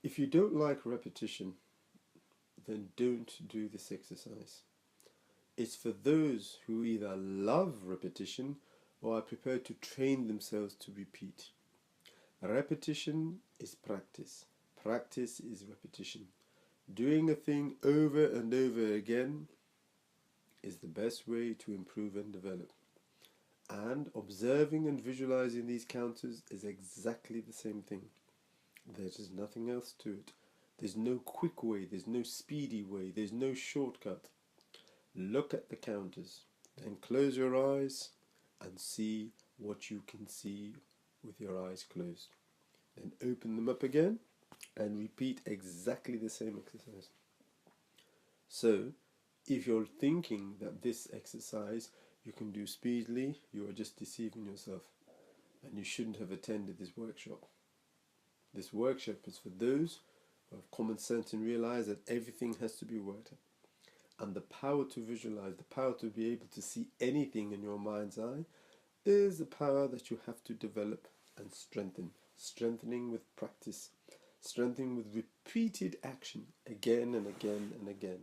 If you don't like repetition, then don't do this exercise. It's for those who either love repetition or are prepared to train themselves to repeat. Repetition is practice. Practice is repetition. Doing a thing over and over again is the best way to improve and develop. And observing and visualizing these counters is exactly the same thing. There is nothing else to it. There's no quick way, there's no speedy way, there's no shortcut. Look at the counters, then close your eyes and see what you can see with your eyes closed. Then open them up again and repeat exactly the same exercise. So, if you're thinking that this exercise you can do speedily, you are just deceiving yourself, and you shouldn't have attended this workshop. This workshop is for those who have common sense and realize that everything has to be worked at. And the power to visualize, the power to be able to see anything in your mind's eye, is the power that you have to develop and strengthen. Strengthening with practice, strengthening with repeated action again and again and again.